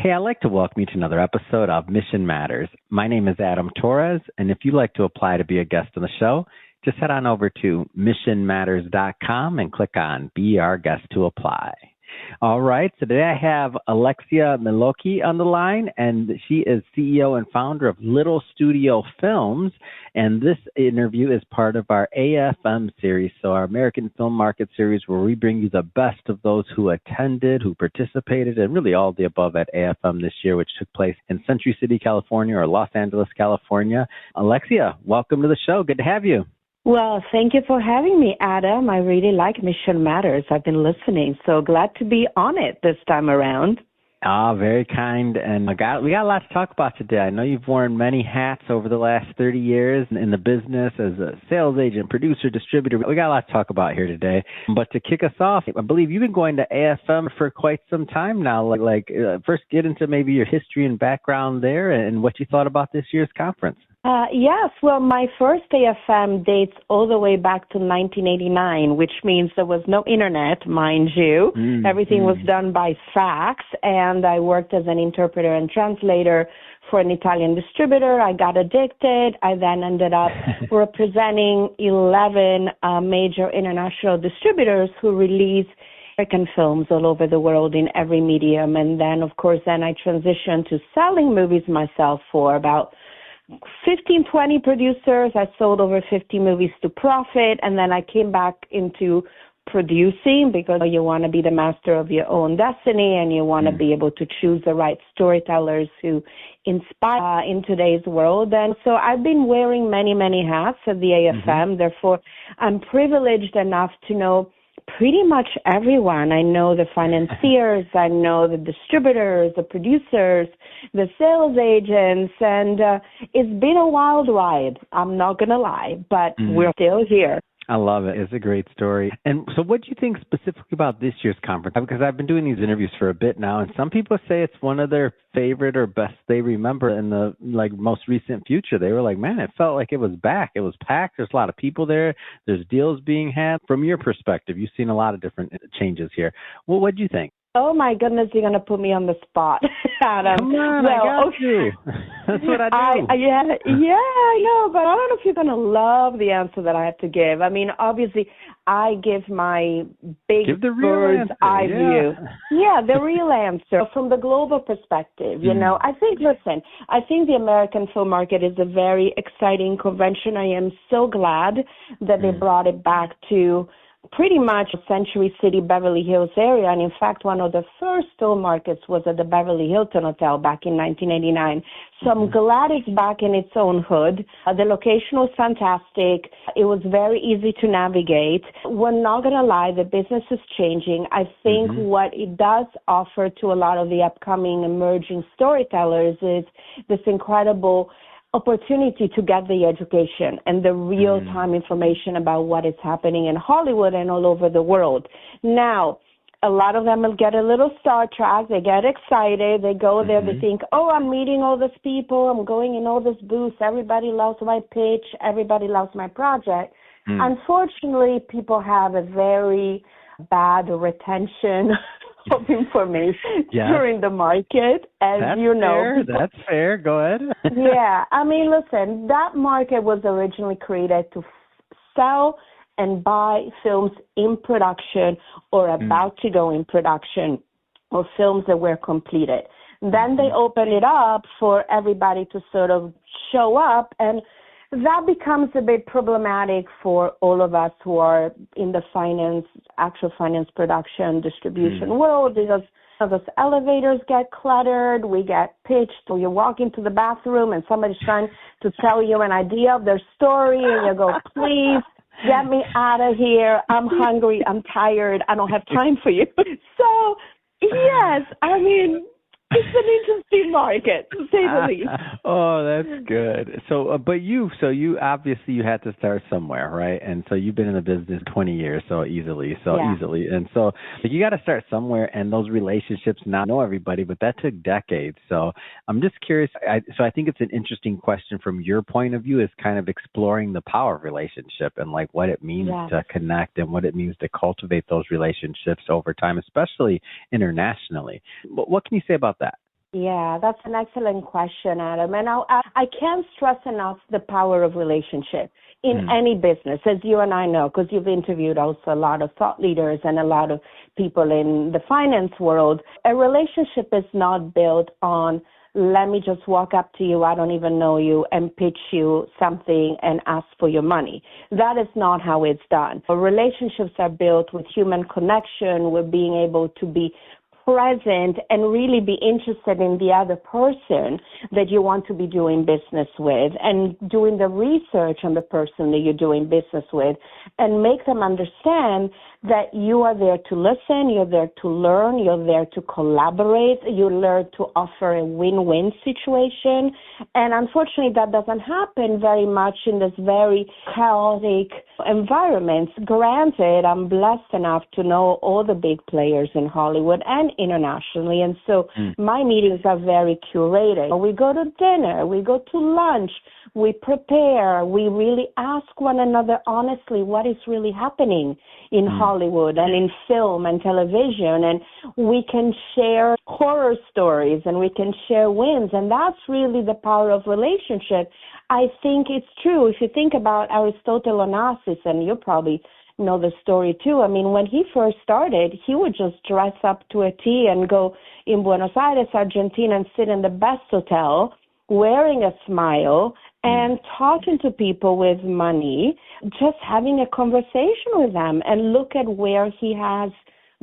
Hey, I'd like to welcome you to another episode of Mission Matters. My name is Adam Torres, and if you'd like to apply to be a guest on the show, just head on over to missionmatters.com and click on Be Our Guest to apply. All right, so today I have Alexia Melocchi on the line, and she is CEO and founder of Little Studio Films, and this interview is part of our AFM series, so our American Film Market series, where we bring you the best of those who attended, who participated, and really all of the above at AFM this year, which took place in Century City, California, or Los Angeles, California. Alexia, welcome to the show. Good to have you. Well, thank you for having me, Adam. I really like Mission Matters. I've been listening, so glad to be on it this time around. Very kind, and we got a lot to talk about today. I know you've worn many hats over the last 30 years in the business as a sales agent, producer, distributor. We got a lot to talk about here today. But to kick us off, I believe you've been going to AFM for quite some time now. First get into maybe your history and background there and what you thought about this year's conference. Yes, well, my first AFM dates all the way back to 1989, which means there was no internet, mind you. Everything was done by fax, and I worked as an interpreter and translator for an Italian distributor. I got addicted. I then ended up representing 11 major international distributors who release American films all over the world in every medium. And then, of course, I transitioned to selling movies myself for about 15, 20 producers. I sold over 50 movies to profit, and then I came back into producing because you want to be the master of your own destiny and you want to be able to choose the right storytellers who inspire in today's world. And so I've been wearing many, many hats at the AFM. Therefore, I'm privileged enough to know pretty much everyone. I know the financiers, I know the distributors, the producers, the sales agents, and it's been a wild ride. I'm not going to lie, but we're still here. I love it. It's a great story. And so what do you think specifically about this year's conference? Because I've been doing these interviews for a bit now, and some people say it's one of their favorite or best they remember in the most recent future. They were like, man, it felt like it was back. It was packed. There's a lot of people there. There's deals being had. From your perspective, you've seen a lot of different changes here. Well, what do you think? Oh, my goodness, you're going to put me on the spot, Adam. Come on, I got you. That's what I do. I know, but I don't know if you're going to love the answer that I have to give. I mean, obviously, I give my big bird's eye view. Yeah, the real answer from the global perspective. You know, I think the American film market is a very exciting convention. I am so glad that they brought it back to pretty much Century City, Beverly Hills area. And in fact, one of the first film markets was at the Beverly Hilton Hotel back in 1989. So I'm glad it's back in its own hood. The location was fantastic. It was very easy to navigate. We're not going to lie, the business is changing. I think what it does offer to a lot of the upcoming emerging storytellers is this incredible opportunity to get the education and the real-time information about what is happening in Hollywood and all over the world. Now, a lot of them will get a little Star Trek. They get excited. They go there. They think, oh, I'm meeting all these people. I'm going in all these booths. Everybody loves my pitch. Everybody loves my project. Unfortunately, people have a very bad retention of information during the market, as you know. That's fair. Go ahead. Yeah. I mean, listen, that market was originally created to sell and buy films in production or about to go in production or films that were completed. Then they opened it up for everybody to sort of show up, and that becomes a bit problematic for all of us who are in the actual finance production, distribution world, because those elevators get cluttered, we get pitched, or you walk into the bathroom and somebody's trying to tell you an idea of their story, and you go, please, get me out of here. I'm hungry. I'm tired. I don't have time for you. So, yes, I mean, it's an interesting market, to say the least. Oh, that's good. So, but you obviously you had to start somewhere, right? And so you've been in the business 20 years, easily. And so you got to start somewhere, and those relationships, not know everybody, but that took decades. So I'm just curious. I think it's an interesting question from your point of view, is kind of exploring the power of relationship and like what it means to connect and what it means to cultivate those relationships over time, especially internationally. What can you say about that? Yeah, that's an excellent question, Adam. And I can't stress enough the power of relationship in any business, as you and I know, because you've interviewed also a lot of thought leaders and a lot of people in the finance world. A relationship is not built on, let me just walk up to you, I don't even know you, and pitch you something and ask for your money. That is not how it's done. Relationships are built with human connection, with being able to be present and really be interested in the other person that you want to be doing business with, and doing the research on the person that you're doing business with, and make them understand that you are there to listen, you're there to learn, you're there to collaborate, you learn to offer a win-win situation. And unfortunately, that doesn't happen very much in this very chaotic environment. Granted, I'm blessed enough to know all the big players in Hollywood and internationally, and so my meetings are very curated. We go to dinner, we go to lunch, we prepare, we really ask one another honestly what is really happening in Hollywood and in film and television, and we can share horror stories and we can share wins, and that's really the power of relationship. I think it's true. If you think about Aristotle Onassis, and you probably know the story too. I mean, when he first started, he would just dress up to a T and go in Buenos Aires, Argentina, and sit in the best hotel, wearing a smile and talking to people with money, just having a conversation with them, and look at where he has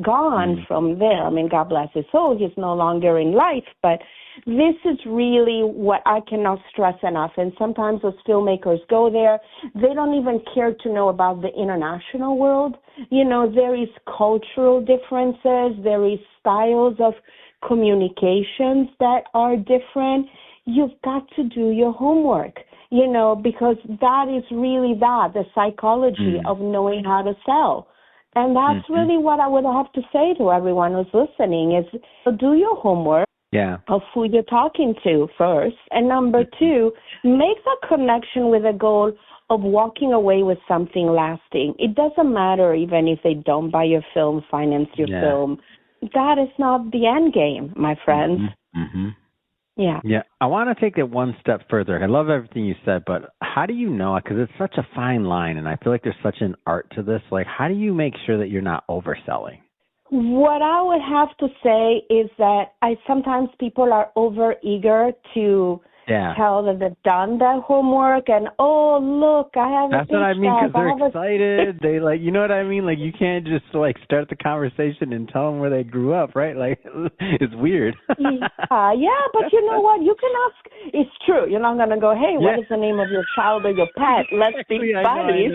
gone from there. I mean, God bless his soul, he's no longer in life, but this is really what I cannot stress enough. And sometimes those filmmakers go there, they don't even care to know about the international world. You know, there is cultural differences, there is styles of communications that are different. You've got to do your homework, you know, because that is really the psychology of knowing how to sell. And that's really what I would have to say to everyone who's listening is do your homework of who you're talking to first. And number two, make that connection with a goal of walking away with something lasting. It doesn't matter even if they don't buy your film, finance your film. That is not the end game, my friends. Yeah. I want to take it one step further. I love everything you said, but how do you know? Because it's such a fine line, and I feel like there's such an art to this. Like, how do you make sure that you're not overselling? What I would have to say is that sometimes people are over eager to tell that they've done their homework, and oh look, I have. That's what I mean, because they're excited. They like, you know what I mean? Like, you can't just like start the conversation and tell them where they grew up, right? Like, it's weird. But you know what? You can ask. It's true. You're not gonna go, hey, what is the name of your child or your pet? Let's be buddies.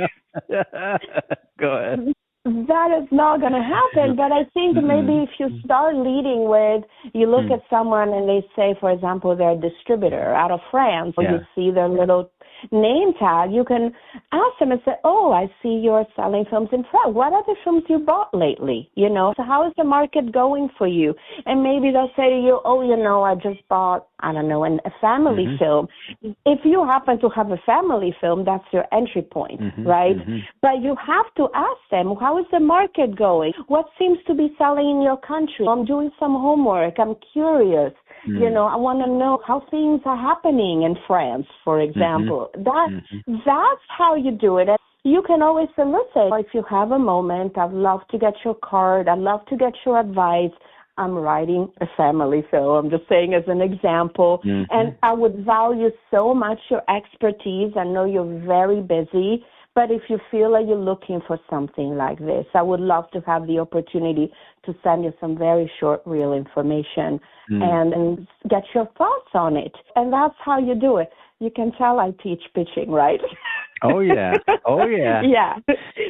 Go ahead. That is not going to happen, but I think maybe if you start leading with, you look at someone and they say, for example, they're a distributor out of France, or you see their little name tag, you can ask them and say, oh, I see you're selling films in France. What are the films you bought lately? You know, so how is the market going for you? And maybe they'll say to you, oh, you know, I just bought, I don't know, a family film. If you happen to have a family film, that's your entry point, right? But you have to ask them, how is the market going? What seems to be selling in your country? I'm doing some homework. I'm curious. You know, I want to know how things are happening in France, for example. That's how you do it. And you can always say, listen, if you have a moment, I'd love to get your card. I'd love to get your advice. I'm writing a family film. I'm just saying as an example. And I would value so much your expertise. I know you're very busy, but if you feel like you're looking for something like this, I would love to have the opportunity to send you some very short, real information and get your thoughts on it. And that's how you do it. You can tell I teach pitching, right? Oh, yeah.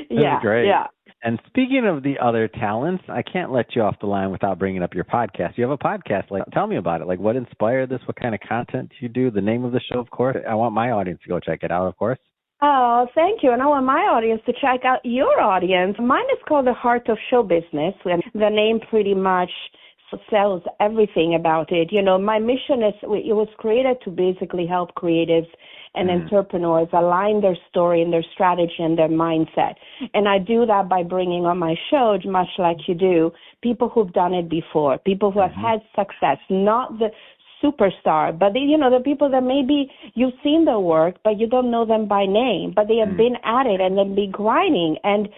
Yeah. Great. Yeah. And speaking of the other talents, I can't let you off the line without bringing up your podcast. You have a podcast. Like, tell me about it. Like, what inspired this? What kind of content do you do? The name of the show, of course. I want my audience to go check it out, of course. Oh, thank you. And I want my audience to check out your audience. Mine is called The Heart of Show Business, and the name pretty much sells everything about it. You know, my mission is, it was created to basically help creatives and entrepreneurs align their story and their strategy and their mindset. And I do that by bringing on my show, much like you do, people who've done it before, people who have had success, not the superstar, but the people that maybe you've seen their work, but you don't know them by name, but they have been at it and they've been grinding. And,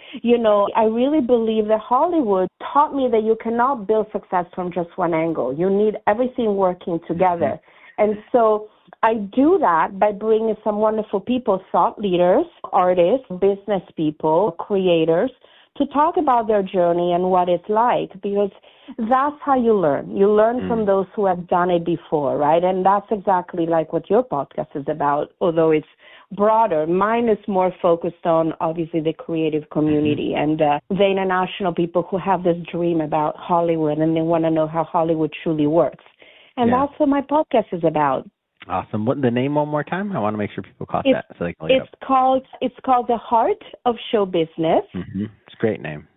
I really believe that Hollywood taught me that you cannot build success from just one angle. You need everything working together. And so I do that by bringing some wonderful people, thought leaders, artists, business people, creators, to talk about their journey and what it's like, because that's how you learn. You learn from those who have done it before, right? And that's exactly like what your podcast is about, although it's broader. Mine is more focused on, obviously, the creative community and the international people who have this dream about Hollywood and they want to know how Hollywood truly works. And that's what my podcast is about. Awesome. What the name one more time? I want to make sure people caught that so they can look it up. It's called The Heart of Show Business. It's a great name.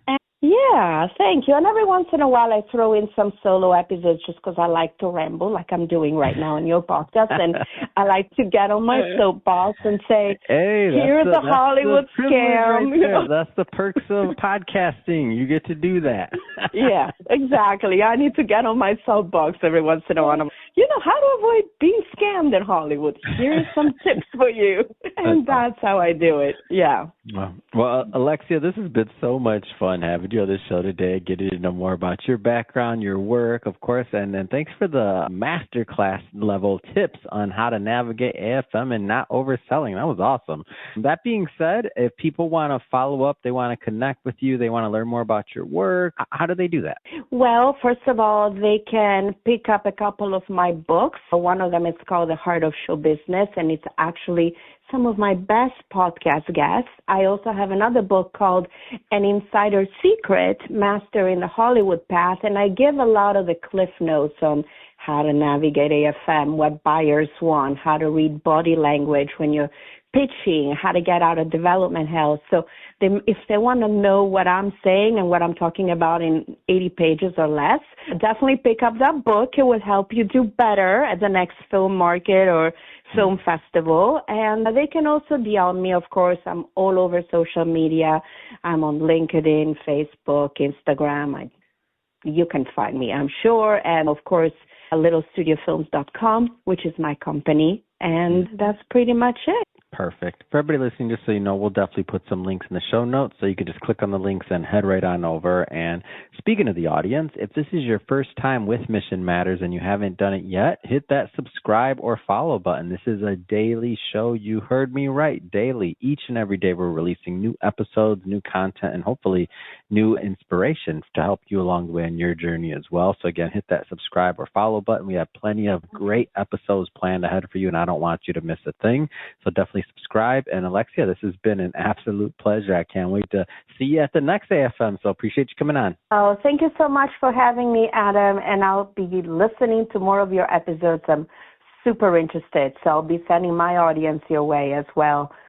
Yeah, thank you. And every once in a while I throw in some solo episodes just because I like to ramble like I'm doing right now on your podcast. And I like to get on my soapbox and say, here's a Hollywood scam. Right, that's the perks of podcasting. You get to do that. Yeah, exactly. I need to get on my soapbox every once in a while. How to avoid being scammed in Hollywood. Here's some tips for you. And that's how I do it. Yeah. Well, Alexia, this has been so much fun having you on the show today, getting to know more about your background, your work, of course, and thanks for the masterclass level tips on how to navigate AFM and not overselling. That was awesome. That being said, if people want to follow up, they want to connect with you, they want to learn more about your work, how do they do that? Well, first of all, they can pick up a couple of my books. One of them is called The Heart of Show Business, and it's actually some of my best podcast guests. I also have another book called An Insider Secret, Mastering the Hollywood Path, and I give a lot of the cliff notes on how to navigate AFM, what buyers want, how to read body language when you're pitching, how to get out of development hell. So if they want to know what I'm saying and what I'm talking about in 80 pages or less, definitely pick up that book. It will help you do better at the next film market or film festival. And they can also DM me, of course. I'm all over social media. I'm on LinkedIn, Facebook, Instagram. You can find me, I'm sure. And, of course, littlestudiofilms.com, which is my company. And that's pretty much it. Perfect. For everybody listening, just so you know, we'll definitely put some links in the show notes, so you can just click on the links and head right on over. And speaking of the audience, if this is your first time with Mission Matters and you haven't done it yet, hit that subscribe or follow button. This is a daily show. You heard me right, daily. Each and every day we're releasing new episodes, new content, and hopefully new inspiration to help you along the way on your journey as well. So again, hit that subscribe or follow button. We have plenty of great episodes planned ahead for you, and I don't want you to miss a thing. So definitely subscribe. And Alexia, this has been an absolute pleasure. I can't wait to see you at the next AFM. So appreciate you coming on. Oh, thank you so much for having me, Adam. And I'll be listening to more of your episodes. I'm super interested. So I'll be sending my audience your way as well.